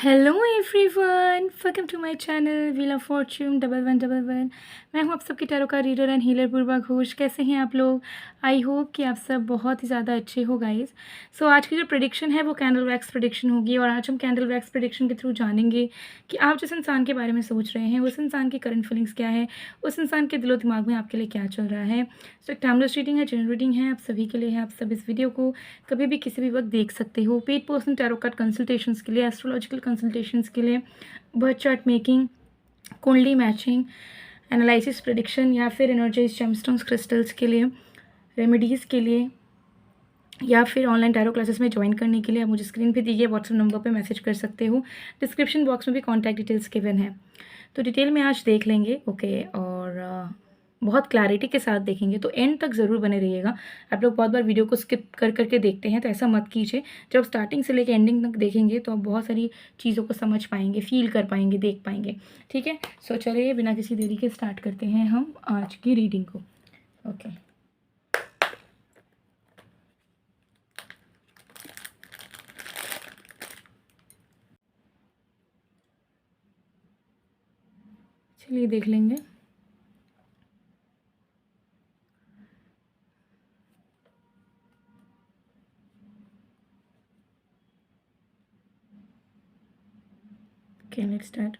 Hello everyone, welcome to my channel wheel of fortune 1111। मैं हूं आप सबकी टैरो का reader and healer Purva Ghosh. कैसे हैं आप लोग? आई होप कि आप सब बहुत ही ज़्यादा अच्छे हो गाइस। सो आज की जो प्रेडिक्शन है वो कैंडल वैक्स प्रेडिक्शन होगी और आज हम कैंडल वैक्स प्रेडिक्शन के थ्रू जानेंगे कि आप जिस इंसान के बारे में सोच रहे हैं उस इंसान की करंट फीलिंग्स क्या है, उस इंसान के दिलो दिमाग में आपके लिए क्या चल रहा है। सो एक टाइमलेस रीडिंग है, जनरल रीडिंग है, आप सभी के लिए है। आप सब इस वीडियो को कभी भी किसी भी वक्त देख सकते हो। Paid personal tarot card consultations के लिए, एस्ट्रोलॉजिकल कंसल्टेशंस के लिए, बर्थ चार्ट मेकिंग, कुंडली मैचिंग, एनालिसिस प्रेडिक्शन या फिर एनर्जाइज जेमस्टोन्स क्रिस्टल्स के लिए, रेमेडीज़ के लिए या फिर ऑनलाइन टैरो क्लासेस में ज्वाइन करने के लिए आप मुझे स्क्रीन पे दिए गए व्हाट्सएप नंबर पे मैसेज कर सकते हो। डिस्क्रिप्शन बॉक्स में भी कॉन्टैक्ट डिटेल्स गिवन है। तो डिटेल में आज देख लेंगे, ओके, और बहुत क्लैरिटी के साथ देखेंगे, तो एंड तक ज़रूर बने रहिएगा। आप लोग बहुत बार वीडियो को स्किप कर करके देखते हैं, तो ऐसा मत कीजिए। जब स्टार्टिंग से लेकर एंडिंग तक देखेंगे तो आप बहुत सारी चीज़ों को समझ पाएंगे, फील कर पाएंगे, देख पाएंगे। ठीक है, सो चलिए बिना किसी देरी के स्टार्ट करते हैं हम आज की रीडिंग को। ओके, चलिए देख लेंगे। Okay, let's start.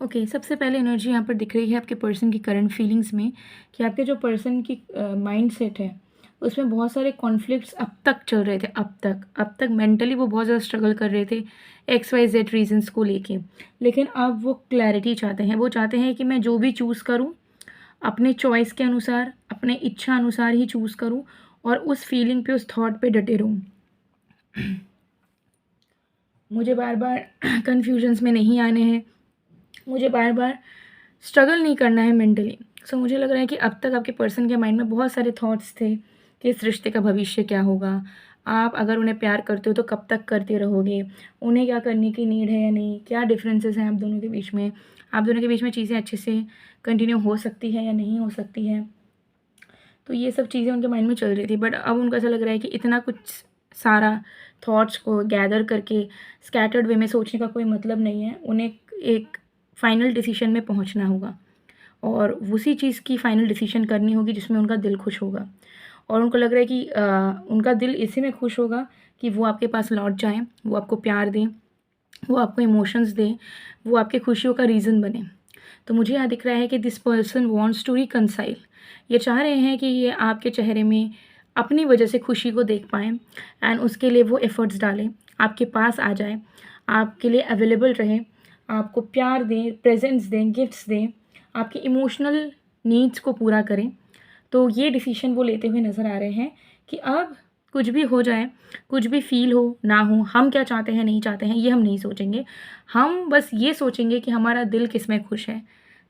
ओके, सबसे पहले एनर्जी यहाँ पर दिख रही है आपके पर्सन की करंट फीलिंग्स में कि आपके जो पर्सन की माइंड सेट है उसमें बहुत सारे कॉन्फ्लिक्ट्स अब तक चल रहे थे। अब तक मेंटली वो बहुत ज़्यादा स्ट्रगल कर रहे थे XYZ रीजंस को लेके, लेकिन अब वो क्लैरिटी चाहते हैं। वो चाहते हैं कि मैं जो भी चूज़ करूँ अपने चॉइस के अनुसार, अपने इच्छा अनुसार ही चूज़ करूँ और उस फीलिंग पे, उस थॉट पे डटे रहूँ। मुझे बार बार कन्फ्यूजन्स में नहीं आने हैं, मुझे बार बार स्ट्रगल नहीं करना है मेंटली। सो मुझे लग रहा है कि अब तक आपके पर्सन के माइंड में बहुत सारे थॉट्स थे कि इस रिश्ते का भविष्य क्या होगा, आप अगर उन्हें प्यार करते हो तो कब तक करते रहोगे, उन्हें क्या करने की नीड है या नहीं, क्या डिफरेंसेस हैं आप दोनों के बीच में, आप दोनों के बीच में चीज़ें अच्छे से कंटिन्यू हो सकती है या नहीं हो सकती है। तो ये सब चीज़ें उनके माइंड में चल रही थी, बट अब उनको ऐसा लग रहा है कि इतना कुछ सारा थॉट्स को गैदर करके स्कैटर्ड वे में सोचने का कोई मतलब नहीं है। उन्हें एक फाइनल डिसीजन में पहुंचना होगा और उसी चीज़ की फाइनल डिसीजन करनी होगी जिसमें उनका दिल खुश होगा। और उनको लग रहा है कि उनका दिल इसी में खुश होगा कि वो आपके पास लौट जाएं, वो आपको प्यार दें, वो आपको इमोशंस दें, वो आपकी खुशियों का रीज़न बने। तो मुझे यहाँ दिख रहा है कि this person wants to reconcile. ये चाह रहे हैं कि ये आपके चेहरे में अपनी वजह से खुशी को देख पाएँ एंड उसके लिए वो एफ़र्ट्स डालें, आपके पास आ जाए, आपके लिए अवेलेबल रहें, आपको प्यार दें, प्रेजेंस दें, गिफ्ट्स दें, आपकी इमोशनल नीड्स को पूरा करें। तो ये डिसीजन वो लेते हुए नज़र आ रहे हैं कि अब कुछ भी हो जाए, कुछ भी फ़ील हो ना हो, हम क्या चाहते हैं नहीं चाहते हैं ये हम नहीं सोचेंगे। हम बस ये सोचेंगे कि हमारा दिल किस में खुश है,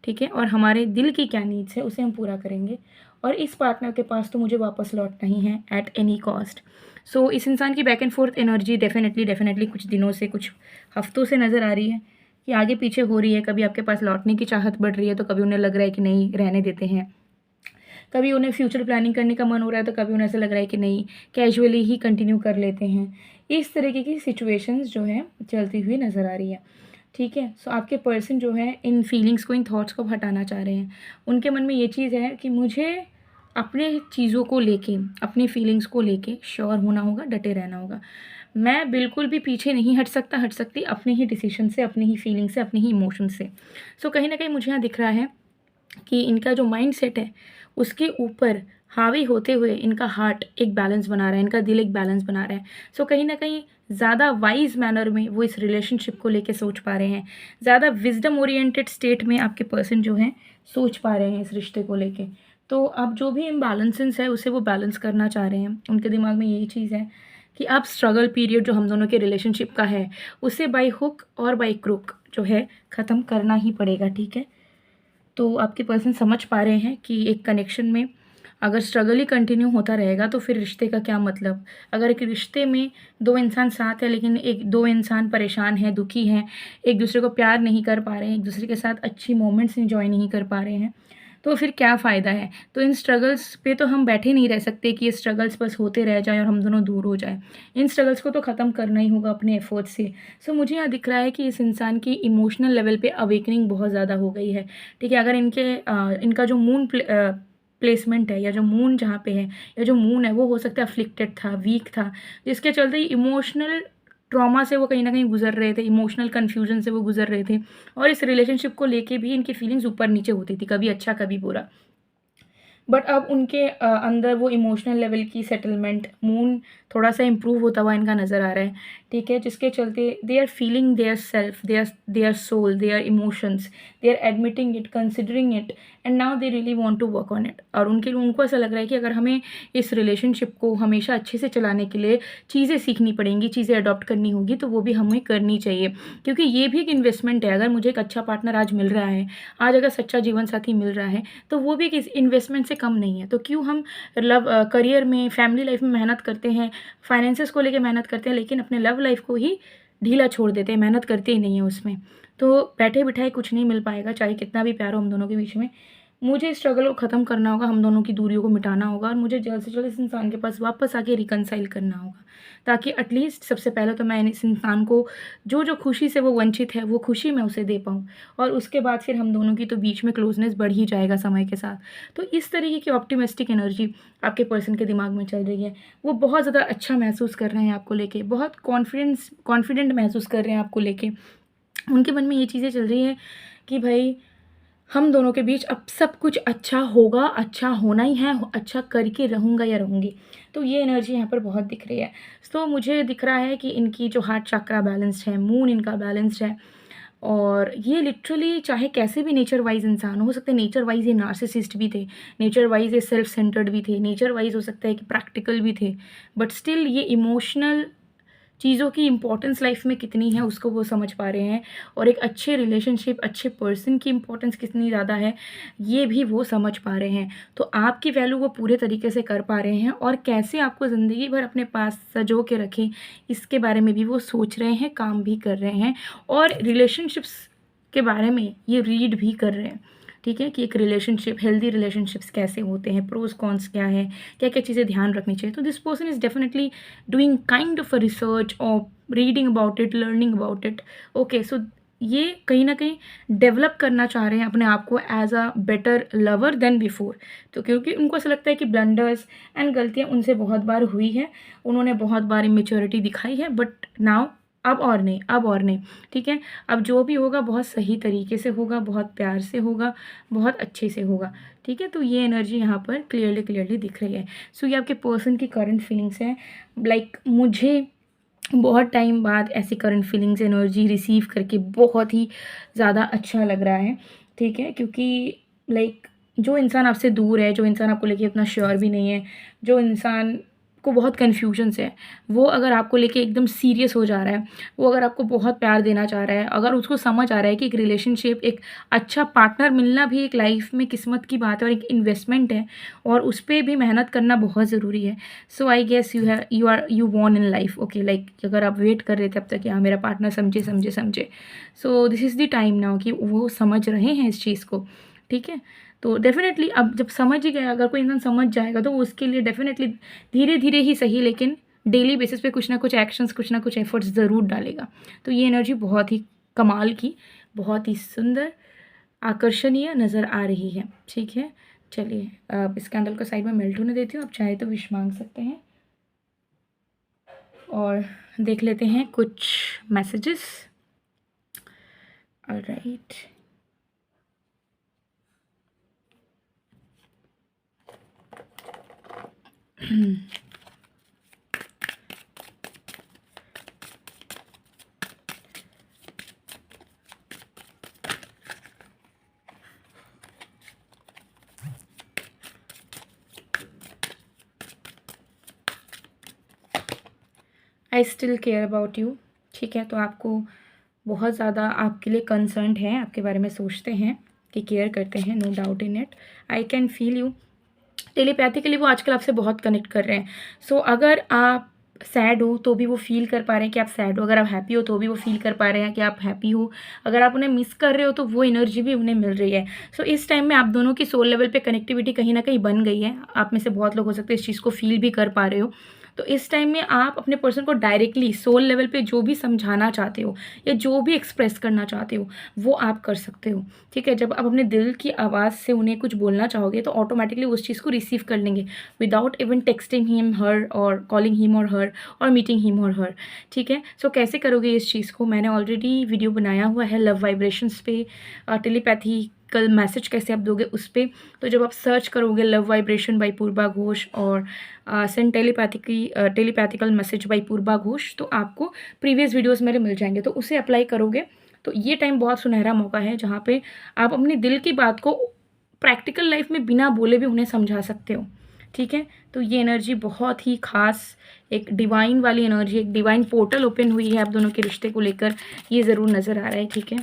ठीक है, और हमारे दिल की क्या नीड्स है उसे हम पूरा करेंगे। और इस पार्टनर के पास तो मुझे वापस लौटना ही है एट एनी कॉस्ट। सो इस इंसान की back and fourth energy definitely कुछ दिनों से, कुछ हफ्तों से नज़र आ रही है कि आगे पीछे हो रही है। कभी आपके पास लौटने की चाहत बढ़ रही है तो कभी उन्हें लग रहा है कि नहीं, रहने देते हैं। कभी उन्हें फ्यूचर प्लानिंग करने का मन हो रहा है तो कभी उन्हें ऐसा लग रहा है कि नहीं, कैजुअली ही कंटिन्यू कर लेते हैं। इस तरीके की सिचुएशंस जो है चलती हुई नज़र आ रही है। ठीक है, सो आपके पर्सन जो है इन फीलिंग्स को, इन थॉट्स को हटाना चाह रहे हैं। उनके मन में ये चीज़ है कि मुझे अपने चीज़ों को लेके, अपनी फीलिंग्स को लेके श्योर होना होगा, डटे रहना होगा। मैं बिल्कुल भी पीछे नहीं हट सकती अपने ही डिसीजन से, अपनी ही फीलिंग से, अपने ही इमोशन से। सो कहीं ना कहीं मुझे यहाँ दिख रहा है कि इनका जो माइंड सेट है उसके ऊपर हावी होते हुए इनका हार्ट एक बैलेंस बना रहा है, इनका दिल एक बैलेंस बना रहा है। सो कहीं ना कहीं ज़्यादा वाइज मैनर में वो इस रिलेशनशिप को लेके सोच पा रहे हैं, ज़्यादा विजडम ओरिएंटेड स्टेट में आपके पर्सन जो हैं सोच पा रहे हैं इस रिश्ते को लेके। तो अब जो भी इम्बैलेंसेस है उसे वो बैलेंस करना चाह रहे हैं। उनके दिमाग में यही चीज़ है कि अब स्ट्रगल पीरियड जो हम दोनों के रिलेशनशिप का है उसे बाई हुक और बाई क्रुक जो है ख़त्म करना ही पड़ेगा। ठीक है, तो आपके पर्सन समझ पा रहे हैं कि एक कनेक्शन में अगर स्ट्रगल ही कंटिन्यू होता रहेगा तो फिर रिश्ते का क्या मतलब। अगर एक रिश्ते में 2 इंसान साथ है लेकिन 2 इंसान परेशान हैं, दुखी हैं, एक दूसरे को प्यार नहीं कर पा रहे हैं, एक दूसरे के साथ अच्छी मोमेंट्स एन्जॉय नहीं कर पा रहे हैं, तो फिर क्या फ़ायदा है। तो इन स्ट्रगल्स पे तो हम बैठे नहीं रह सकते कि ये स्ट्रगल्स बस होते रह जाएँ और हम दोनों दूर हो जाएँ। इन स्ट्रगल्स को तो ख़त्म करना ही होगा अपने एफ़र्ट्स से। सो मुझे यहाँ दिख रहा है कि इस इंसान की इमोशनल लेवल पे अवेकनिंग बहुत ज़्यादा हो गई है। ठीक है, अगर इनका जो प्लेसमेंट है या जो मून जहाँ पे है या जो मून है वो हो सकता है अफ़्लिक्टेड था, वीक था, जिसके चलते इमोशनल ट्रॉमा से वो कहीं न कहीं गुज़र रहे थे, इमोशनल कन्फ्यूज़न से वो गुज़र रहे थे और इस रिलेशनशिप को लेके भी इनकी फीलिंग्स ऊपर-नीचे होती थी, कभी अच्छा, कभी बुरा। बट अब उनके अंदर वो इमोशनल लेवल की सेटलमेंट, मून थोड़ा-सा इम्प्रूव होता हुआ इनका नज़र आ रहा है, ठीक है? जिसके चलते they are feeling their self, their soul, their emotions, they are admitting it, considering it and now they really want to work on it. और उनको ऐसा लग रहा है कि अगर हमें इस रिलेशनशिप को हमेशा अच्छे से चलाने के लिए चीज़ें सीखनी पड़ेंगी, चीज़ें अडॉप्ट करनी होगी, तो वो भी हमें करनी चाहिए। क्योंकि ये भी एक इन्वेस्टमेंट है, अगर मुझे एक अच्छा पार्टनर आज मिल रहा है, आज अगर सच्चा जीवन साथी मिल रहा है, तो वो भी एक इस इन्वेस्टमेंट से कम नहीं है। तो क्यों हम करियर में, फैमिली लाइफ में मेहनत करते हैं, फाइनेंसेस को लेके मेहनत करते हैं, लेकिन अपने लव लाइफ को ही ढीला छोड़ देते हैं, मेहनत करते ही नहीं हैं उसमें। तो बैठे-बिठाए कुछ नहीं मिल पाएगा, चाहे कितना भी प्यार हो हम दोनों के बीच में। मुझे इस स्ट्रगल को ख़त्म करना होगा, हम दोनों की दूरियों को मिटाना होगा और मुझे जल्द से जल्द इस इंसान के पास वापस आके रिकंसाइल करना होगा। ताकि एटलीस्ट सबसे पहले तो मैं इस इंसान को जो खुशी से वो वंचित है, वो खुशी मैं उसे दे पाऊँ और उसके बाद फिर हम दोनों की तो बीच में क्लोज़नेस बढ़ ही जाएगा समय के साथ। तो इस तरीके की ऑप्टिमिस्टिक एनर्जी आपके पर्सन के दिमाग में चल रही है। वो बहुत ज़्यादा अच्छा महसूस कर रहे हैं आपको लेके, बहुत कॉन्फिडेंट महसूस कर रहे हैं आपको लेके। उनके मन में ये चीज़ें चल रही हैं कि भई हम दोनों के बीच अब सब कुछ अच्छा होगा, अच्छा होना ही है, अच्छा करके रहूँगा या रहूँगी। तो ये एनर्जी यहाँ पर बहुत दिख रही है। तो मुझे दिख रहा है कि इनकी जो हार्ट चक्रा बैलेंस्ड है, मून इनका बैलेंस्ड है और ये लिटरली चाहे कैसे भी नेचर वाइज़ इंसान हो सकता है नेचर वाइज़ ये नार्सिसिस्ट भी थे, नेचर वाइज़ ये सेल्फ सेंटर्ड भी थे, नेचर वाइज़ हो सकता है कि प्रैक्टिकल भी थे। बट स्टिल ये इमोशनल चीज़ों की इम्पोर्टेंस लाइफ में कितनी है उसको वो समझ पा रहे हैं और एक अच्छे रिलेशनशिप, अच्छे पर्सन की इम्पोर्टेंस कितनी ज़्यादा है, ये भी वो समझ पा रहे हैं। तो आपकी वैल्यू वो पूरे तरीके से कर पा रहे हैं और कैसे आपको ज़िंदगी भर अपने पास सँजो के रखें, इसके बारे में भी वो सोच रहे हैं, काम भी कर रहे हैं और रिलेशनशिप्स के बारे में ये रीड भी कर रहे हैं। ठीक है? कि एक रिलेशनशिप, हेल्दी रिलेशनशिप्स कैसे होते हैं, प्रोस कॉन्स क्या है, क्या-क्या चीज़ें ध्यान रखनी चाहिए। तो this person is definitely doing kind of a research और reading about it, learning about it. Okay, so ये कहीं न कहीं डेवलप करना चाह रहे हैं अपने आप को as a better lover than before. तो क्योंकि उनको ऐसा लगता है कि ब्लंडर्स एंड गलतियाँ उनसे बहुत बार हुई हैं, उन्होंने बहुत बार इमैच्योरिटी दिखाई है, बट नाउ अब और नहीं, अब और नहीं, ठीक है? अब जो भी होगा बहुत सही तरीके से होगा, बहुत प्यार से होगा, बहुत अच्छे से होगा, ठीक है? तो ये एनर्जी यहाँ पर क्लियरली दिख रही है। सो ये आपके पर्सन की करंट फीलिंग्स हैं। लाइक मुझे बहुत टाइम बाद ऐसी करंट फीलिंग्स एनर्जी रिसीव करके बहुत ही ज़्यादा अच्छा लग रहा है, ठीक है? क्योंकि लाइक जो इंसान आपसे दूर है, जो इंसान आपको लेके उतना श्योर भी नहीं है, जो इंसान को बहुत कन्फ्यूजन्स है, वो अगर आपको लेके एकदम सीरियस हो जा रहा है, वो अगर आपको बहुत प्यार देना चाह रहा है, अगर उसको समझ आ रहा है कि एक रिलेशनशिप, एक अच्छा पार्टनर मिलना भी एक लाइफ में किस्मत की बात है और एक इन्वेस्टमेंट है और उस पे भी मेहनत करना बहुत ज़रूरी है। So I guess you won in life. Okay, like अगर आप वेट कर रहे थे अब तक कि हाँ मेरा पार्टनर समझे, so this is the time now कि वो समझ रहे हैं इस चीज़ को, ठीक है? तो डेफ़िनेटली अब जब समझ ही गया, अगर कोई इंसान समझ जाएगा तो उसके लिए डेफ़िनेटली धीरे-धीरे ही सही लेकिन डेली बेसिस पे कुछ ना कुछ एक्शंस, कुछ ना कुछ एफ़र्ट्स ज़रूर डालेगा। तो ये एनर्जी बहुत ही कमाल की, बहुत ही सुंदर, आकर्षणीय नज़र आ रही है, ठीक है? चलिए अब इस कैंडल को साइड में मेल्ट होने देती हूँ, आप चाहे तो विश माँग सकते हैं और देख लेते हैं कुछ messages. Alright. I still care about you, ठीक है? तो आपको बहुत ज़्यादा आपके लिए कंसर्न्ड हैं, आपके बारे में सोचते हैं कि केयर करते हैं, no doubt in it. I can feel you telepathically वो आजकल आपसे बहुत कनेक्ट कर रहे हैं। सो अगर आप सैड हो तो भी वो फ़ील कर पा रहे हैं कि आप सैड हो, अगर आप हैप्पी हो तो भी वो फ़ील कर पा रहे हैं कि आप हैप्पी हो, अगर आप उन्हें मिस कर रहे हो तो वो एनर्जी भी उन्हें मिल रही है। सो इस टाइम में आप दोनों की सोल लेवल पे कनेक्टिविटी कहीं न कहीं बन गई है। आप में से बहुत लोग हो सकते हैं इस चीज़ को फ़ील भी कर पा रहे हो। तो इस टाइम में आप अपने पर्सन को डायरेक्टली सोल लेवल पे जो भी समझाना चाहते हो या जो भी एक्सप्रेस करना चाहते हो, वो आप कर सकते हो। ठीक है? जब आप अपने दिल की आवाज़ से उन्हें कुछ बोलना चाहोगे तो ऑटोमैटिकली उस चीज़ को रिसीव कर लेंगे without even texting him her और कॉलिंग हिम और हर और मीटिंग हिम और हर। ठीक है? सो कैसे करोगे इस चीज़ को, मैंने ऑलरेडी वीडियो बनाया हुआ है लव वाइब्रेशंस पे, टेलीपैथिकल मैसेज कैसे आप दोगे उस पे। तो जब आप सर्च करोगे लव वाइब्रेशन बाय पूर्वा घोष और सेंड टेलीपैथिकल मैसेज बाय पूर्वा घोष, तो आपको प्रीवियस वीडियोज़ मेरे मिल जाएंगे, तो उसे अप्लाई करोगे तो ये टाइम बहुत सुनहरा मौका है जहाँ पे आप अपने दिल की बात को प्रैक्टिकल लाइफ में बिना बोले भी उन्हें समझा सकते हो। ठीक है? तो ये एनर्जी बहुत ही ख़ास, एक डिवाइन वाली एनर्जी, एक डिवाइन पोर्टल ओपन हुई है आप दोनों के रिश्ते को लेकर, ये ज़रूर नज़र आ रहा है। ठीक है?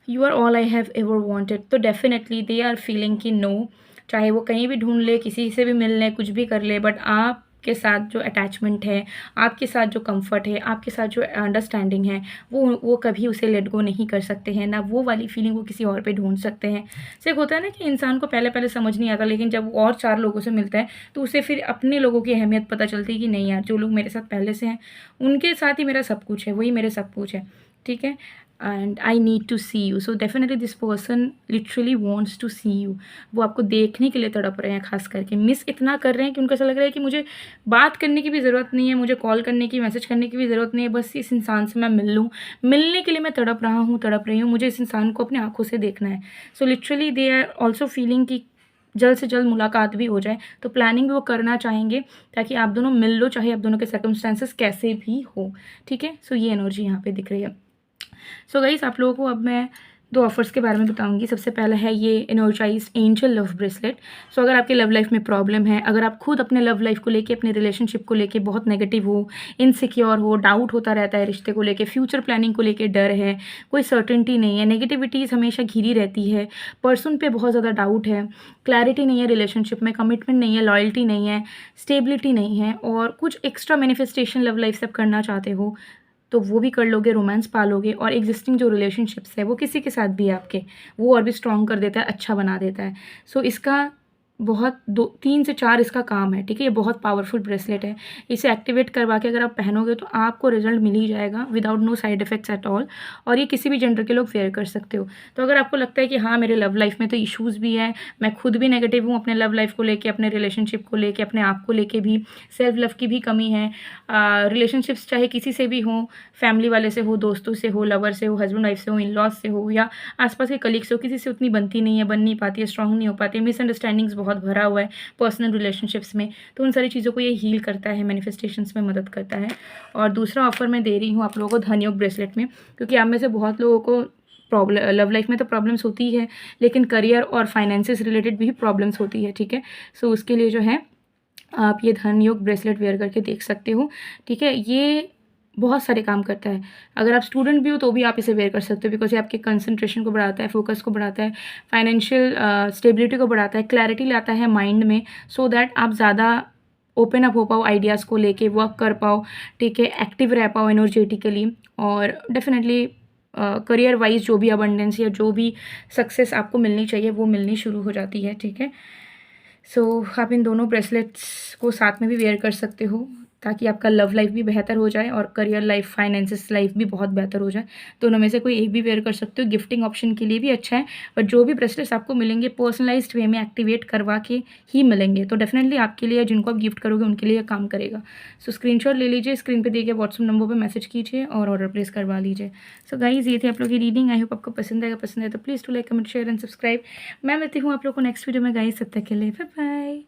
You are all I have ever wanted, तो डेफिनेटली दे आर फीलिंग कि नो, चाहे वो कहीं भी ढूंढ ले, किसी से भी मिल ले, कुछ भी कर ले, बट आपके साथ जो अटैचमेंट है, आपके साथ जो कंफर्ट है, आपके साथ जो अंडरस्टैंडिंग है, वो कभी उसे लेट गो नहीं कर सकते हैं। ना वो वाली फीलिंग वो किसी और पे ढूंढ सकते हैं। सिर्फ होता है ना कि इंसान को पहले पहले समझ नहीं आता, लेकिन जब वो और 4 लोगों से मिलता है तो उसे फिर अपने लोगों की अहमियत पता चलती है कि नहीं यार, जो लोग मेरे साथ पहले से हैं उनके साथ ही मेरा सब कुछ है, वही मेरे सब कुछ है। ठीक है? And I need to see you, so definitely this person literally wants to see you. वो आपको देखने के लिए तड़प रहे हैं, खास करके मिस इतना कर रहे हैं कि उनको ऐसा लग रहा है कि मुझे बात करने की भी ज़रूरत नहीं है, मुझे कॉल करने की, मैसेज करने की भी ज़रूरत नहीं है, बस इस इंसान से मैं मिल लूँ, मिलने के लिए मैं तड़प रहा हूँ, तड़प रही हूँ, मुझे इस इंसान को अपनी आंखों से देखना है। So literally they are also feeling कि जल्द से जल्द मुलाकात भी हो जाए, तो प्लानिंग भी वो करना चाहेंगे ताकि आप दोनों मिल लो, चाहे आप दोनों के सर्कमस्टेंसेस कैसे भी हो। ठीक है? सो ये एनर्जी यहाँ पे दिख रही है। सो गाइस, आप लोगों को अब मैं 2 ऑफ़र्स के बारे में बताऊंगी। सबसे पहला है ये एनर्जाइज्ड एंजल लव ब्रेसलेट। सो अगर आपकी लव लाइफ में प्रॉब्लम है, अगर आप खुद अपने लव लाइफ को लेके, अपने रिलेशनशिप को लेके बहुत नेगेटिव हो, इनसिक्योर हो, डाउट होता रहता है रिश्ते को लेके, फ्यूचर प्लानिंग को लेके डर है, कोई सर्टेनिटी नहीं है, नेगेटिविटीज़ हमेशा घिरी रहती है, पर्सन पे बहुत ज़्यादा डाउट है, क्लैरिटी नहीं है रिलेशनशिप में, कमिटमेंट नहीं है, लॉयल्टी नहीं है, स्टेबिलिटी नहीं है, और कुछ एक्स्ट्रा मैनिफेस्टेशन लव लाइफ से आप करना चाहते हो तो वो भी कर लोगे, रोमांस पालोगे, और एग्जिस्टिंग जो रिलेशनशिप्स है वो किसी के साथ भी है आपके, वो और भी स्ट्रॉन्ग कर देता है, अच्छा बना देता है। सो इसका बहुत 3 से 4 इसका काम है। ठीक है? ये बहुत पावरफुल ब्रेसलेट है। इसे एक्टिवेट करवा के अगर आप पहनोगे तो आपको रिजल्ट मिल ही जाएगा without no side effects at all, और ये किसी भी जेंडर के लोग वेयर कर सकते हो। तो अगर आपको लगता है कि हाँ, मेरे लव लाइफ में तो इश्यूज़ भी हैं, मैं खुद भी नेगेटिव हूँ अपने लव लाइफ को लेके, अपने रिलेशनशिप को लेके, अपने आप को लेके भी, सेल्फ लव की भी कमी है, रिलेशनशिप्स चाहे किसी से भी हों, फैमिली वाले से हो, दोस्तों से हो, लवर से हो, हस्बैंड वाइफ से हो, इन लॉज से हो, या आसपास के कलीग से हो, किसी से उतनी बनती नहीं है, बन नहीं पाती है, स्ट्रांग नहीं हो पाती है, मिसअंडरस्टैंडिंग्स बहुत भरा हुआ है पर्सनल रिलेशनशिप्स में, तो उन सारी चीज़ों को ये हील करता है, मैनिफेस्टेशंस में मदद करता है। और दूसरा ऑफर मैं दे रही हूँ आप लोगों को धनयोग ब्रेसलेट में, क्योंकि आप में से बहुत लोगों को प्रॉब्लम, लव लाइफ में तो प्रॉब्लम्स होती है, लेकिन करियर और फाइनेंसेस रिलेटेड भी प्रॉब्लम्स होती है। ठीक है? सो उसके लिए जो है आप ये धनयोग ब्रेसलेट वेयर करके देख सकते हो। ठीक है? ये बहुत सारे काम करता है। अगर आप स्टूडेंट भी हो तो भी आप इसे वेयर कर सकते हो, बिकॉज ये आपके कंसंट्रेशन को बढ़ाता है, फोकस को बढ़ाता है, फाइनेंशियल स्टेबिलिटी को बढ़ाता है, क्लैरिटी लाता है माइंड में, सो दैट आप ज़्यादा ओपन अप हो पाओ आइडियाज़ को लेके, वर्क कर पाओ। ठीक है? एक्टिव रह पाओ एनर्जेटिकली, और डेफिनेटली करियर वाइज जो भी अबंडेंस या जो भी सक्सेस आपको मिलनी चाहिए वो मिलनी शुरू हो जाती है। ठीक है? सो आप इन दोनों ब्रेसलेट्स को साथ में भी वेयर कर सकते हो ताकि आपका लव लाइफ भी बेहतर हो जाए और करियर लाइफ, फाइनेंसिस लाइफ भी बहुत बेहतर हो जाए। दोनों में से कोई एक भी वेयर कर सकते हो, गिफ्टिंग ऑप्शन के लिए भी अच्छा है। और जो भी ब्रेसलेट्स आपको मिलेंगे पर्सनलाइज्ड वे में एक्टिवेट करवा के ही मिलेंगे, तो डेफिनेटली आपके लिए, जिनको आप गिफ्ट करोगे उनके लिए काम करेगा। सो स्क्रीनशॉट ले लीजिए, स्क्रीन पे दिए गए व्हाट्सअप नंबर पर मैसेज कीजिए और ऑर्डर प्लेस करवा लीजिए। सो गाइज, ये थी आप लोग की रीडिंग। आई होप आपको पसंद आएगा। पसंद है तो please to like, comment, share and subscribe. मैं मिलती हूँ आप लोग को नेक्स्ट वीडियो में गाइज, तब तक के लिए बाय बाय।